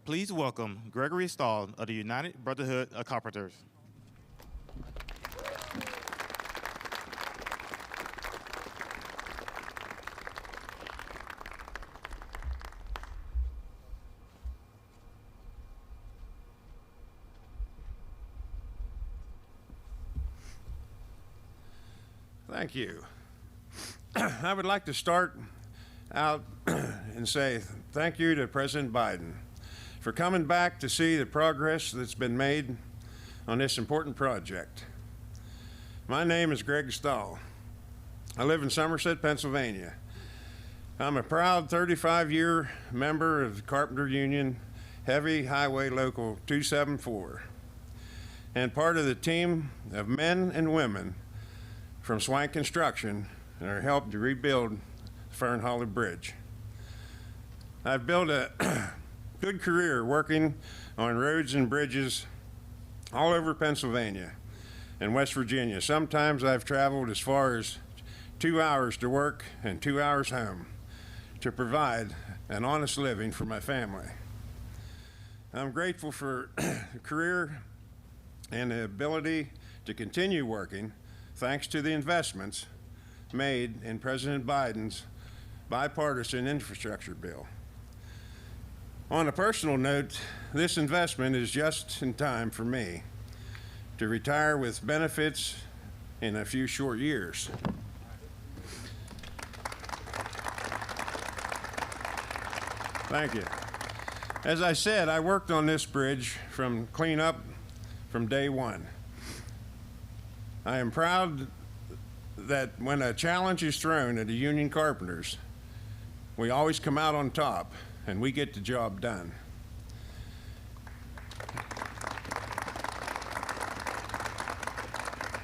Please welcome Gregory Stahl of the United Brotherhood of Carpenters. Thank you. I would like to start out and say thank you to President Biden for coming back to see the progress that's been made on this important project. My name is Greg Stahl. I live in Somerset, Pennsylvania. I'm a proud 35-year member of the Carpenter Union Heavy Highway Local 274 and part of the team of men and women from Swank Construction that are helping to rebuild the Fern Hollow Bridge. I've built a good career working on roads and bridges all over Pennsylvania and West Virginia. Sometimes I've traveled as far as 2 hours to work and 2 hours home to provide an honest living for my family. I'm grateful for the career and the ability to continue working thanks to the investments made in President Biden's bipartisan infrastructure bill. On a personal note, this investment is just in time for me to retire with benefits in a few short years. Thank you. As I said, I worked on this bridge from cleanup from day one. I am proud that when a challenge is thrown at the union carpenters, we always come out on top and we get the job done.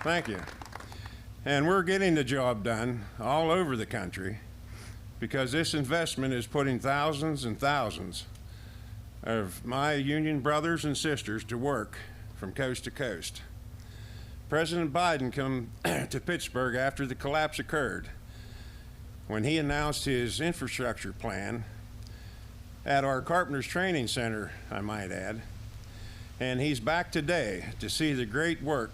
Thank you. And we're getting the job done all over the country because this investment is putting thousands and thousands of my union brothers and sisters to work from coast to coast. President Biden came to Pittsburgh after the collapse occurred when he announced his infrastructure plan at our Carpenters Training Center, I might add. And he's back today to see the great work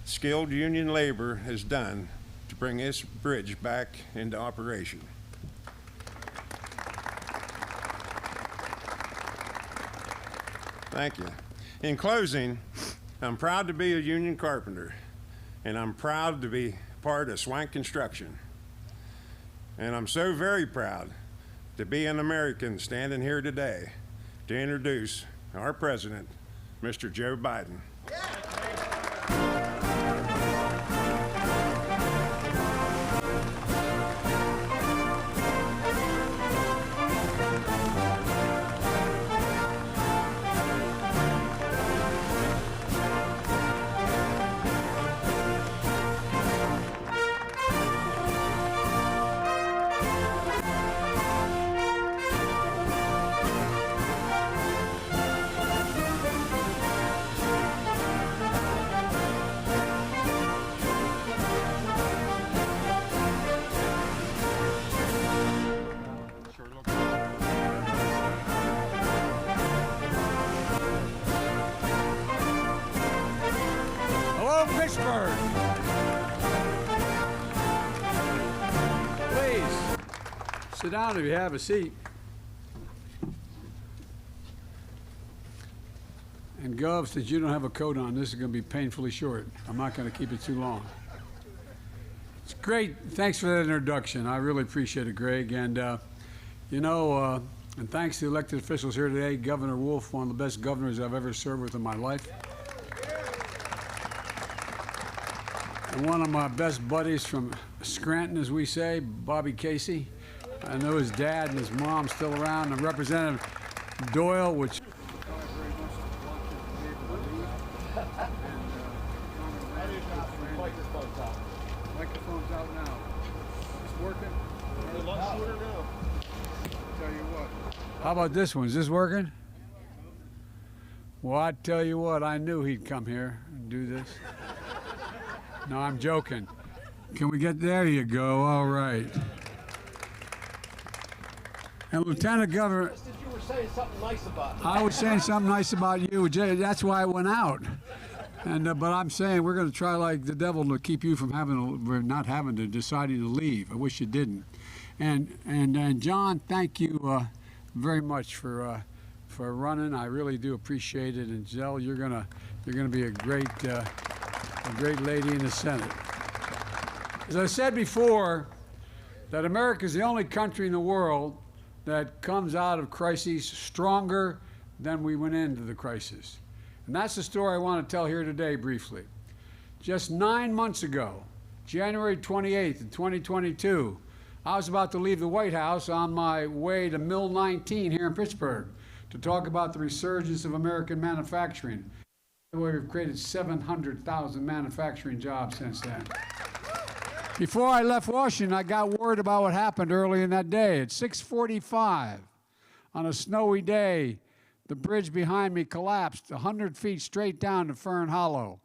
skilled union labor has done to bring this bridge back into operation. Thank you. In closing, I'm proud to be a union carpenter, and I'm proud to be part of Swank Construction. And I'm so very proud to be an American standing here today to introduce our president, Mr. Joe Biden. Pittsburgh. Please, sit down if you have a seat. And Gov, since you don't have a coat on, this is going to be painfully short. I'm not going to keep it too long. It's great. Thanks for that introduction. I really appreciate it, Greg. And, and thanks to the elected officials here today, Governor Wolf, one of the best governors I've ever served with in my life. And one of my best buddies from Scranton, as we say, Bobby Casey. I know his dad and his mom still around, and Representative Doyle, which microphone's out now. It's working? A lot shorter now. Tell you what. How about this one? Is this working? Well, I tell you what, I knew he'd come here and do this. No, I'm joking. Can we get there? You go. All right. And Lieutenant Governor, You were saying something nice about me. I was saying something nice about you. That's why I went out. And but I'm saying we're going to try like the devil to keep you from deciding to leave. I wish you didn't. And John, thank you very much for running. I really do appreciate it. And Zell, you're gonna be a great lady in the Senate. As I said before, that America is the only country in the world that comes out of crises stronger than we went into the crisis. And that's the story I want to tell here today briefly. Just 9 months ago, January 28th, 2022, I was about to leave the White House on my way to Mill 19 here in Pittsburgh to talk about the resurgence of American manufacturing. By the way, we've created 700,000 manufacturing jobs since then. Before I left Washington, I got word about what happened early in that day. At 6:45, on a snowy day, the bridge behind me collapsed 100 feet straight down to Fern Hollow.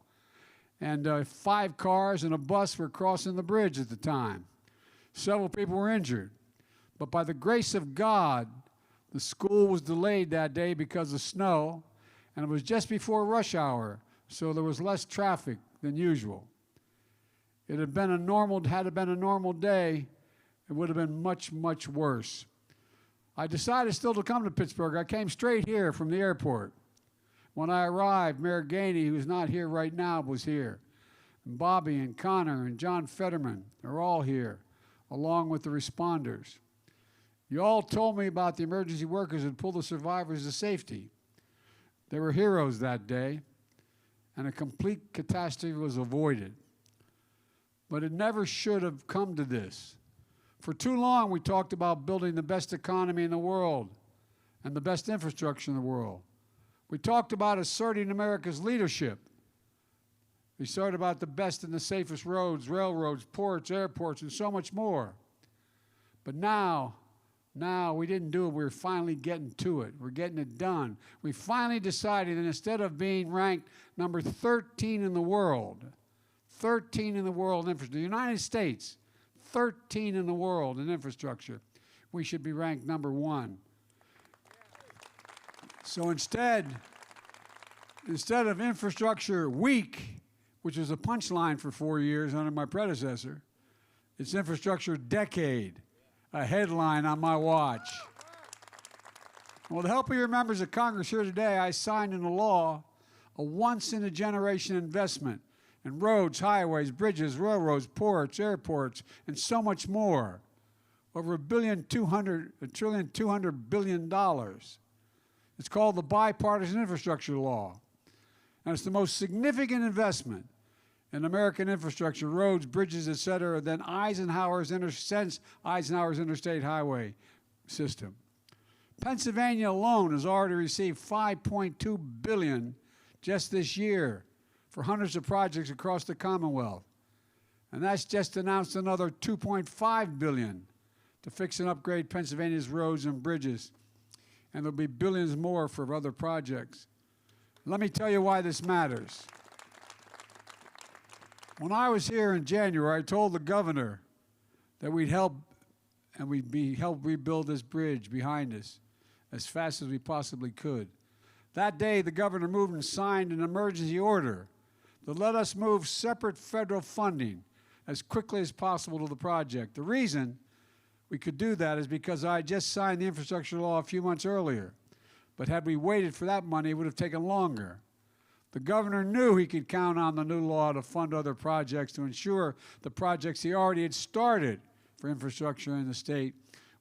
And 5 cars and a bus were crossing the bridge at the time. Several people were injured. But by the grace of God, the school was delayed that day because of snow, and it was just before rush hour, so there was less traffic than usual. Had it been a normal day, it would have been much, much worse. I decided still to come to Pittsburgh. I came straight here from the airport. When I arrived, Mayor Gainey, who's not here right now, was here. And Bobby and Connor and John Fetterman are all here, along with the responders. You all told me about the emergency workers who pulled the survivors to safety. They were heroes that day, and a complete catastrophe was avoided. But it never should have come to this. For too long, we talked about building the best economy in the world and the best infrastructure in the world. We talked about asserting America's leadership. We talked about the best and the safest roads, railroads, ports, airports, and so much more. But now we didn't do it. We're finally getting to it. We're getting it done. We finally decided that instead of being ranked number 13 in the world, 13 in the world in infrastructure, the United States, 13 in the world in infrastructure, we should be ranked number 1. So instead of infrastructure week, which was a punchline for 4 years under my predecessor, it's infrastructure decade, a headline on my watch. Well, to help your members of Congress here today, I signed into law a once-in-a-generation investment in roads, highways, bridges, railroads, ports, airports, and so much more. Over $1.2 billion. It's called the Bipartisan Infrastructure Law. And it's the most significant investment in American infrastructure, roads, bridges, et cetera, than since Eisenhower's interstate highway system. Pennsylvania alone has already received $5.2 billion just this year for hundreds of projects across the Commonwealth. And that's just announced another $2.5 billion to fix and upgrade Pennsylvania's roads and bridges. And there'll be billions more for other projects. Let me tell you why this matters. When I was here in January, I told the governor that we'd help rebuild this bridge behind us as fast as we possibly could. That day, the governor moved and signed an emergency order to let us move separate federal funding as quickly as possible to the project. The reason we could do that is because I had just signed the infrastructure law a few months earlier. But had we waited for that money, it would have taken longer. The governor knew he could count on the new law to fund other projects to ensure the projects he already had started for infrastructure in the state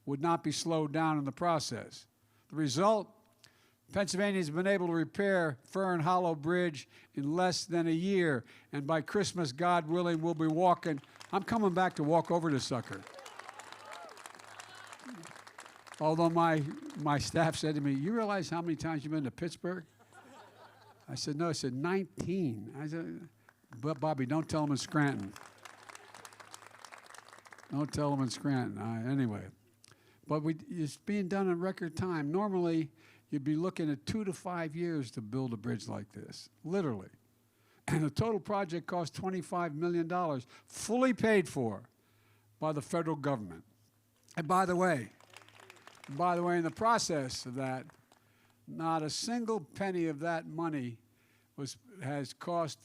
would not be slowed down in the process. The result? Pennsylvania has been able to repair Fern Hollow Bridge in less than a year, and by Christmas, God willing, we'll be walking. I'm coming back to walk over this sucker. Although my staff said to me, "You realize how many times you've been to Pittsburgh?" I said, "No." I said, 19. I said, "But Bobby, don't tell them in Scranton." Don't tell them in Scranton. Anyway, but it's being done in record time. Normally, you'd be looking at 2 to 5 years to build a bridge like this, literally. And the total project cost $25 million, fully paid for by the federal government. And by the way, By the way, in the process of that, not a single penny of that money has cost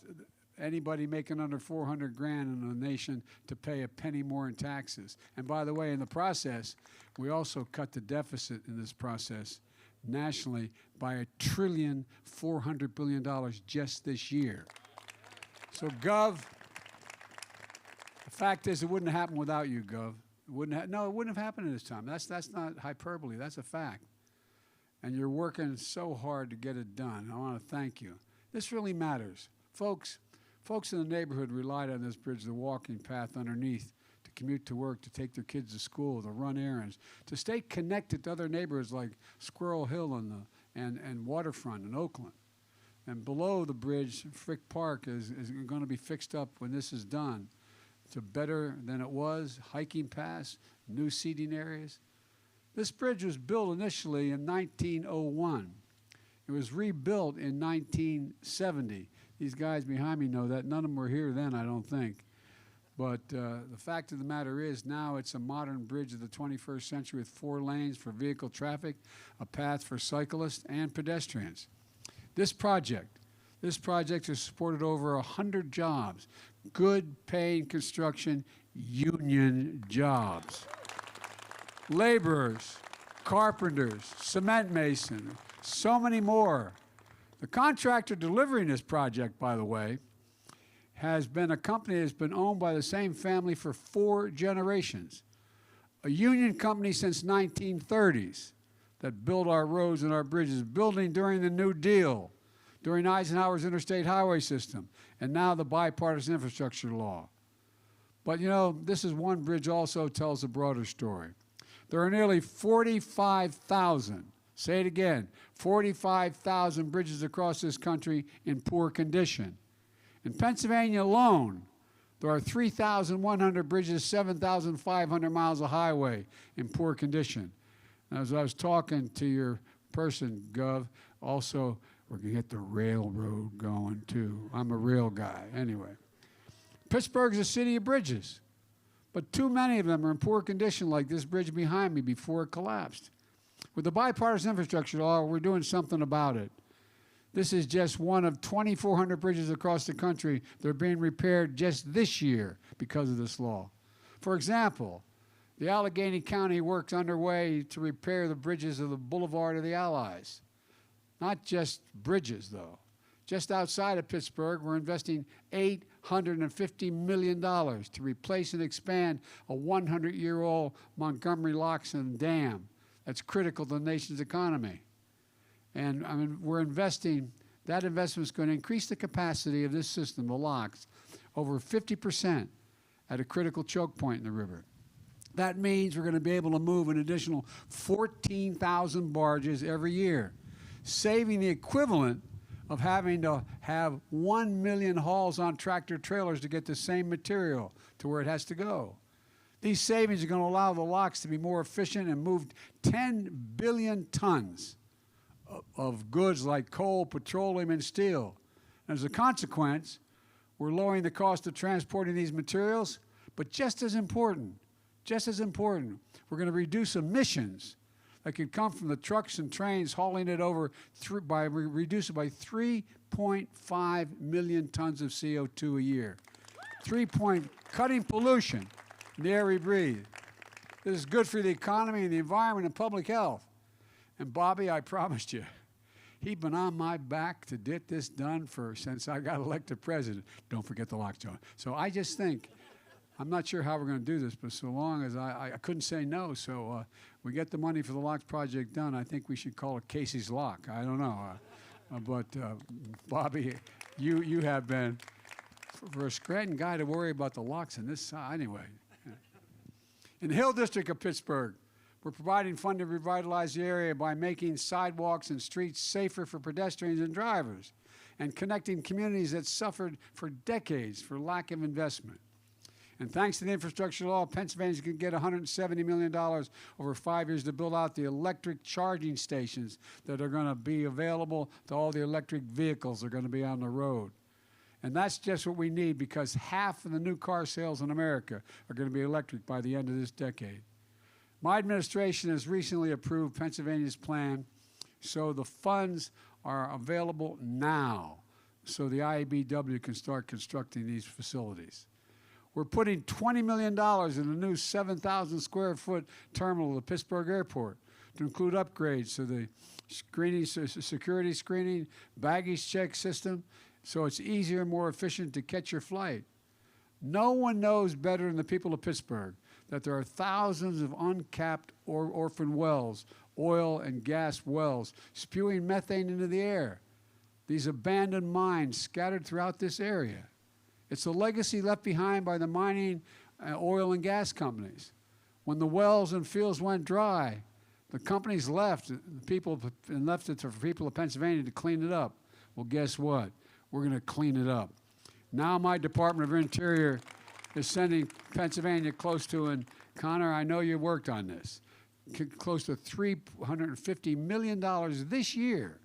anybody making under 400 grand in the nation to pay a penny more in taxes. And by the way, in the process, we also cut the deficit in this process nationally by $1.4 trillion just this year. So, Gov, the fact is, it wouldn't have happened without you, Gov. It wouldn't have happened at this time. That's not hyperbole. That's a fact. And you're working so hard to get it done. I want to thank you. This really matters. Folks in the neighborhood relied on this bridge, the walking path underneath, to commute to work, to take their kids to school, to run errands, to stay connected to other neighborhoods like Squirrel Hill and Waterfront in Oakland. And below the bridge, Frick Park is going to be fixed up when this is done to better than it was, hiking paths, new seating areas. This bridge was built initially in 1901. It was rebuilt in 1970. These guys behind me know that. None of them were here then, I don't think. But the fact of the matter is now it's a modern bridge of the 21st century with 4 lanes for vehicle traffic, a path for cyclists and pedestrians. This project has supported over 100 jobs, good paying construction union jobs. Laborers, carpenters, cement masons, so many more. The contractor delivering this project, by the way, has been a company that's been owned by the same family for 4 generations. A union company since 1930s that built our roads and our bridges, building during the New Deal, during Eisenhower's interstate highway system, and now the bipartisan infrastructure law. But you know, this is one bridge also tells a broader story. There are nearly 45,000, say it again, 45,000 bridges across this country in poor condition. In Pennsylvania alone, there are 3,100 bridges, 7,500 miles of highway in poor condition. And as I was talking to your person, Gov, also, we're going to get the railroad going, too. I'm a rail guy. Anyway, Pittsburgh is a city of bridges, but too many of them are in poor condition, like this bridge behind me before it collapsed. With the bipartisan infrastructure law, we're doing something about it. This is just one of 2,400 bridges across the country that are being repaired just this year because of this law. For example, the Allegheny County work's underway to repair the bridges of the Boulevard of the Allies. Not just bridges, though. Just outside of Pittsburgh, we're investing $850 million to replace and expand a 100-year-old Montgomery-Loxton Dam that's critical to the nation's economy. And I mean, we're investing, that investment is going to increase the capacity of this system, the locks, over 50% at a critical choke point in the river. That means we're going to be able to move an additional 14,000 barges every year, saving the equivalent of having to have 1 million hauls on tractor trailers to get the same material to where it has to go. These savings are going to allow the locks to be more efficient and move 10 billion tons of goods like coal, petroleum, and steel. And as a consequence, we're lowering the cost of transporting these materials, but just as important, we're going to reduce emissions that could come from the trucks and trains hauling it over reduce it by 3.5 million tons of CO2 a year. Cutting pollution in the air we breathe. This is good for the economy and the environment and public health. And Bobby, I promised you, he'd been on my back to get this done since I got elected president. Don't forget the locks, John. So I just think, I'm not sure how we're going to do this, but so long as I couldn't say no, so we get the money for the locks project done, I think we should call it Casey's Lock. I don't know. But Bobby, you have been, for a Scranton guy to worry about the locks in this side, anyway. In the Hill District of Pittsburgh, we're providing funding to revitalize the area by making sidewalks and streets safer for pedestrians and drivers and connecting communities that suffered for decades for lack of investment. And thanks to the infrastructure law, Pennsylvania's going to get $170 million over 5 years to build out the electric charging stations that are going to be available to all the electric vehicles that are going to be on the road. And that's just what we need because half of the new car sales in America are going to be electric by the end of this decade. My administration has recently approved Pennsylvania's plan, so the funds are available now so the IABW can start constructing these facilities. We're putting $20 million in a new 7,000 square foot terminal at the Pittsburgh airport to include upgrades to the security screening, baggage check system, so it's easier and more efficient to catch your flight. No one knows better than the people of Pittsburgh that there are thousands of uncapped orphan wells, oil and gas wells, spewing methane into the air. These abandoned mines scattered throughout this area. It's a legacy left behind by the mining, oil and gas companies. When the wells and fields went dry, the companies left, and left it for people of Pennsylvania to clean it up. Well, guess what? We're going to clean it up. Now my Department of Interior is sending Pennsylvania close to, and Connor, I know you worked on this, close to $350 million this year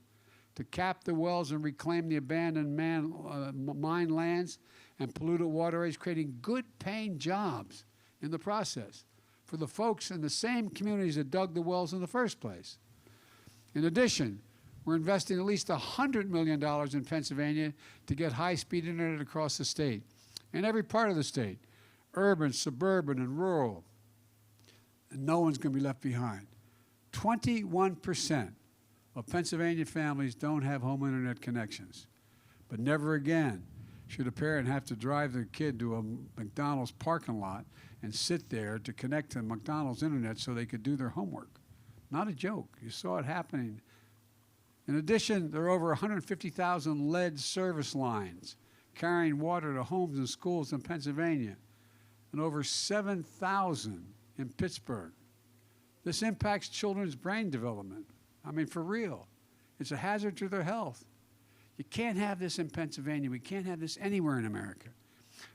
to cap the wells and reclaim the abandoned mine lands and polluted waterways, creating good-paying jobs in the process for the folks in the same communities that dug the wells in the first place. In addition, we're investing at least $100 million in Pennsylvania to get high-speed internet across the state, in every part of the state, urban, suburban, and rural. And no one's going to be left behind. 21% of Pennsylvania families don't have home internet connections. But never again should a parent have to drive their kid to a McDonald's parking lot and sit there to connect to McDonald's internet so they could do their homework. Not a joke. You saw it happening. In addition, there are over 150,000 lead service lines carrying water to homes and schools in Pennsylvania, and over 7,000 in Pittsburgh. This impacts children's brain development. I mean, for real. It's a hazard to their health. You can't have this in Pennsylvania. We can't have this anywhere in America.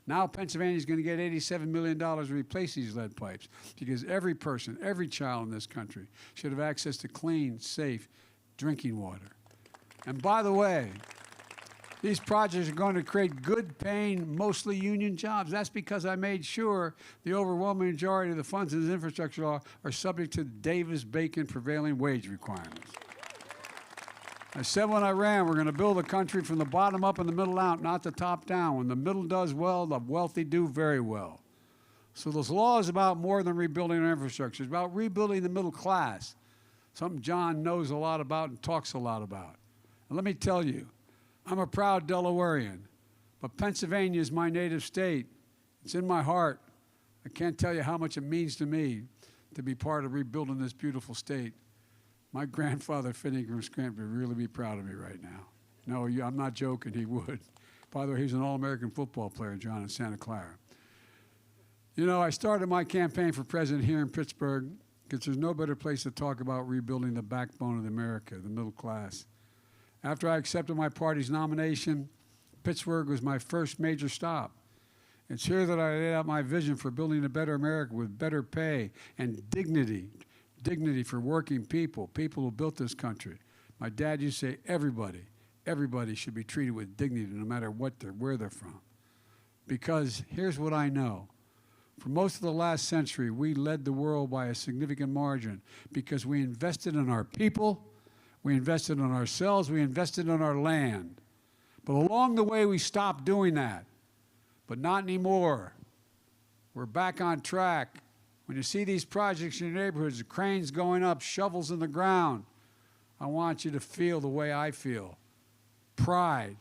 Now Pennsylvania is going to get $87 million to replace these lead pipes because every person, every child in this country should have access to clean, safe drinking water. And by the way, these projects are going to create good-paying, mostly union jobs. That's because I made sure the overwhelming majority of the funds in this infrastructure law are subject to Davis-Bacon prevailing wage requirements. I said when I ran, we're going to build a country from the bottom up and the middle out, not the top down. When the middle does well, the wealthy do very well. So this law is about more than rebuilding our infrastructure. It's about rebuilding the middle class, something John knows a lot about and talks a lot about. And let me tell you, I'm a proud Delawarean, but Pennsylvania is my native state. It's in my heart. I can't tell you how much it means to me to be part of rebuilding this beautiful state. My grandfather, Finney from Scranton, would really be proud of me right now. No, I'm not joking, he would. By the way, he's an All-American football player, John, in Santa Clara. You know, I started my campaign for president here in Pittsburgh because there's no better place to talk about rebuilding the backbone of America, the middle class. After I accepted my party's nomination, Pittsburgh was my first major stop. It's here that I laid out my vision for building a better America with better pay and dignity for working people, people who built this country. My dad used to say everybody should be treated with dignity no matter where they're from. Because here's what I know. For most of the last century, we led the world by a significant margin because we invested in our people, we invested in ourselves, we invested in our land. But along the way, we stopped doing that. But not anymore. We're back on track. When you see these projects in your neighborhoods, the cranes going up, shovels in the ground, I want you to feel the way I feel. Pride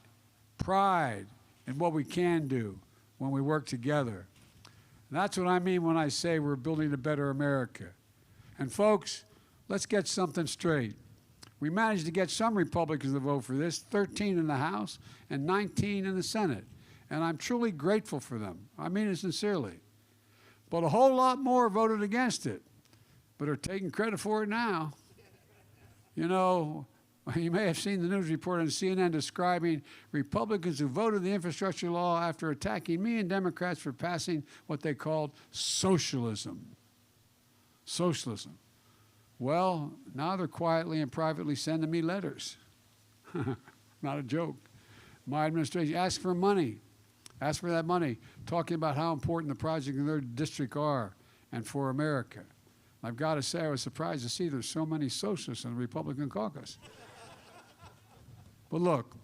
in what we can do when we work together. And that's what I mean when I say we're building a better America. And folks, let's get something straight. We managed to get some Republicans to vote for this, 13 in the House and 19 in the Senate. And I'm truly grateful for them. I mean it sincerely. But a whole lot more voted against it, but are taking credit for it now. You know, you may have seen the news report on CNN describing Republicans who voted the infrastructure law after attacking me and Democrats for passing what they called socialism. Socialism. Well, now they're quietly and privately sending me letters. Not a joke. My administration asked for money. Ask for that money, talking about how important the projects in their district are and for America. I've got to say, I was surprised to see there's so many socialists in the Republican caucus. But look,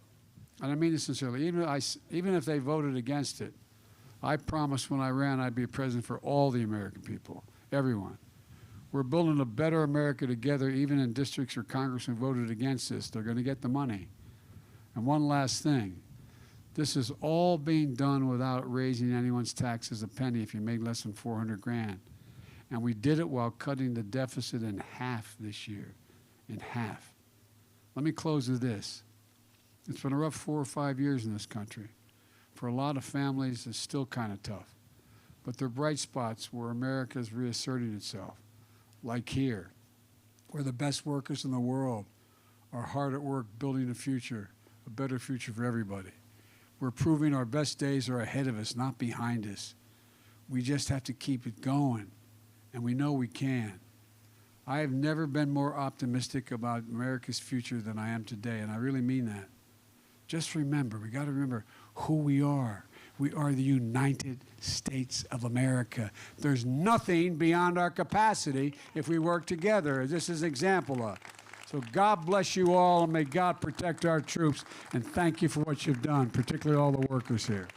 and I mean this sincerely, even if they voted against it, I promised when I ran I'd be president for all the American people, everyone. We're building a better America together, even in districts or congressmen voted against this. They're going to get the money. And one last thing. This is all being done without raising anyone's taxes a penny if you make less than 400 grand. And we did it while cutting the deficit in half this year, in half. Let me close with this. It's been a rough 4 or 5 years in this country. For a lot of families, it's still kind of tough. But there are bright spots where America is reasserting itself, like here, where the best workers in the world are hard at work building a future, a better future for everybody. We're proving our best days are ahead of us, not behind us. We just have to keep it going, and we know we can. I have never been more optimistic about America's future than I am today, and I really mean that. Just remember, we got to remember who we are. We are the United States of America. There's nothing beyond our capacity if we work together, as this is an example of. So God bless you all, and may God protect our troops, and thank you for what you've done, particularly all the workers here.